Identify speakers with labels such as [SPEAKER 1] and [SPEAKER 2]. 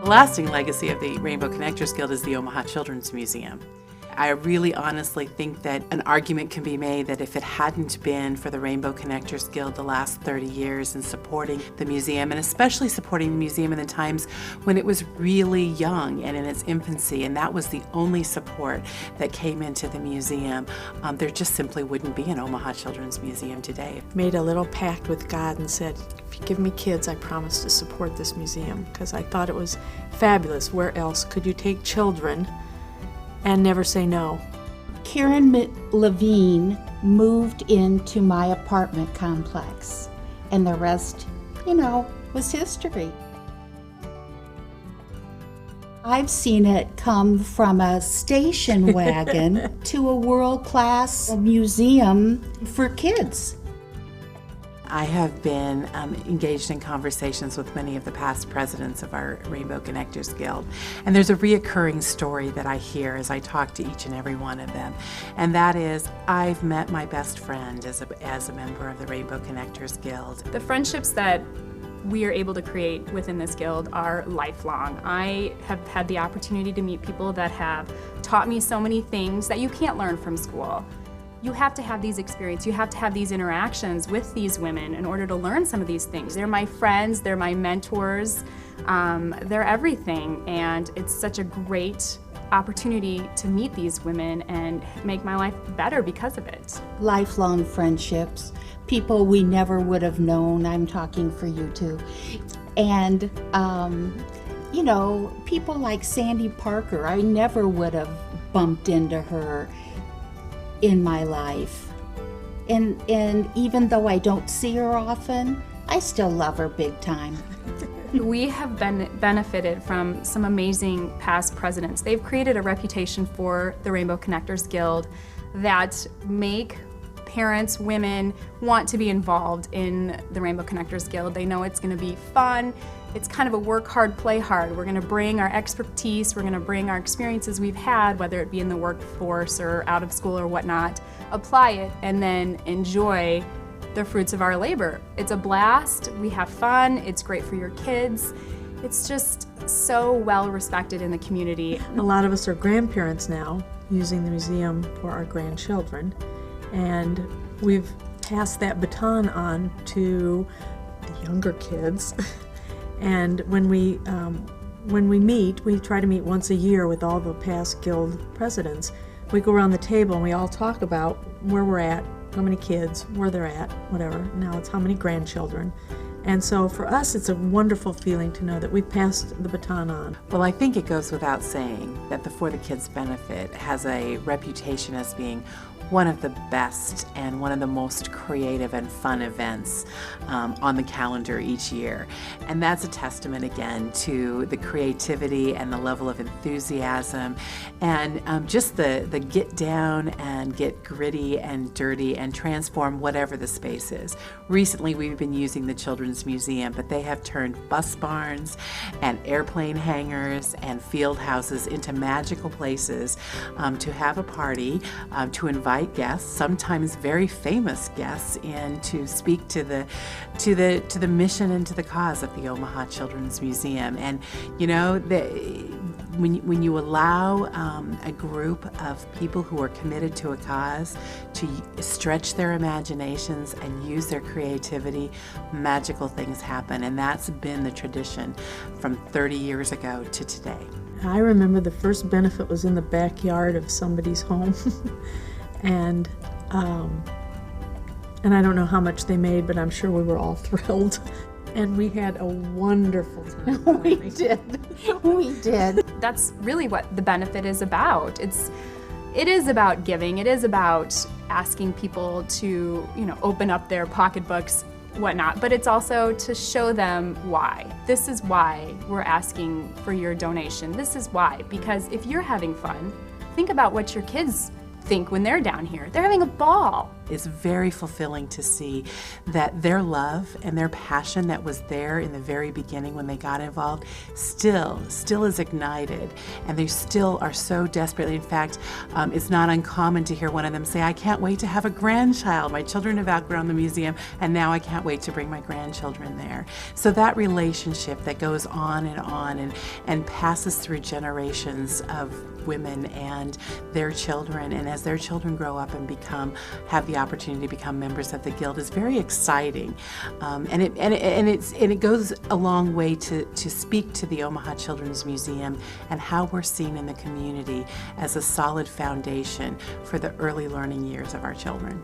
[SPEAKER 1] The lasting legacy of the Rainbow Connectors Guild is the Omaha Children's Museum. I really honestly think that an argument can be made that if it hadn't been for the Rainbow Connectors Guild the last 30 years in supporting the museum, and especially supporting the museum in the times when it was really young and in its infancy, and that was the only support that came into the museum, there just simply wouldn't be an Omaha Children's Museum today.
[SPEAKER 2] Made a little pact with God and said, if you give me kids, I promise to support this museum, because I thought it was fabulous. Where else could you take children and never say no?
[SPEAKER 3] Karen Levine moved into my apartment complex, and the rest, was history. I've seen it come from a station wagon to a world-class museum for kids.
[SPEAKER 1] I have been engaged in conversations with many of the past presidents of our Rainbow Connectors Guild, and there's a reoccurring story that I hear as I talk to each and every one of them, and that is, I've met my best friend as a member of the Rainbow Connectors Guild.
[SPEAKER 4] The friendships that we are able to create within this guild are lifelong. I have had the opportunity to meet people that have taught me so many things that you can't learn from school. You have to have these experiences, you have to have these interactions with these women in order to learn some of these things. They're my friends, they're my mentors, they're everything, and it's such a great opportunity to meet these women and make my life better because of it.
[SPEAKER 3] Lifelong friendships, people we never would have known, I'm talking for you too. And, people like Sandy Parker, I never would have bumped into her in my life. And even though I don't see her often, I still love her big time.
[SPEAKER 4] We have benefited from some amazing past presidents. They've created a reputation for the Rainbow Connectors Guild that make parents, women, want to be involved in the Rainbow Connectors Guild. They know it's going to be fun. It's kind of a work hard, play hard. We're going to bring our expertise, we're going to bring our experiences we've had, whether it be in the workforce or out of school or whatnot, apply it, and then enjoy the fruits of our labor. It's a blast, we have fun, it's great for your kids. It's just so well respected in the community.
[SPEAKER 2] A lot of us are grandparents now, using the museum for our grandchildren, and we've passed that baton on to the younger kids. And when we meet, we try to meet once a year with all the past guild presidents. We go around the table and we all talk about where we're at, how many kids, where they're at, whatever. Now it's how many grandchildren. And so for us, it's a wonderful feeling to know that we've passed the baton on.
[SPEAKER 1] Well, I think it goes without saying that the For the Kids Benefit has a reputation as being one of the best and one of the most creative and fun events on the calendar each year. And that's a testament again to the creativity and the level of enthusiasm and just the get down and get gritty and dirty and transform whatever the space is. Recently we've been using the Children's Museum, but they have turned bus barns and airplane hangars and field houses into magical places to have a party, to invite guests, sometimes very famous guests, in to speak to the mission and to the cause of the Omaha Children's Museum. And when you allow a group of people who are committed to a cause to stretch their imaginations and use their creativity, magical things happen. And that's been the tradition from 30 years ago to today.
[SPEAKER 2] I remember the first benefit was in the backyard of somebody's home. And I don't know how much they made, but I'm sure we were all thrilled. And we had a wonderful time.
[SPEAKER 3] We did. We did.
[SPEAKER 4] That's really what the benefit is about. It is about giving. It is about asking people to, open up their pocketbooks, whatnot, but it's also to show them why. This is why we're asking for your donation. This is why, because if you're having fun, think about what your kids think when they're down here. They're having a ball.
[SPEAKER 1] is very fulfilling to see that their love and their passion that was there in the very beginning when they got involved still is ignited, and they still are so desperately. In fact, it's not uncommon to hear one of them say, I can't wait to have a grandchild. My children have outgrown the museum, and now I can't wait to bring my grandchildren there. So that relationship that goes on and passes through generations of women and their children, and as their children grow up and have the opportunity to become members of the Guild, is very exciting, and it goes a long way to speak to the Omaha Children's Museum and how we're seen in the community as a solid foundation for the early learning years of our children.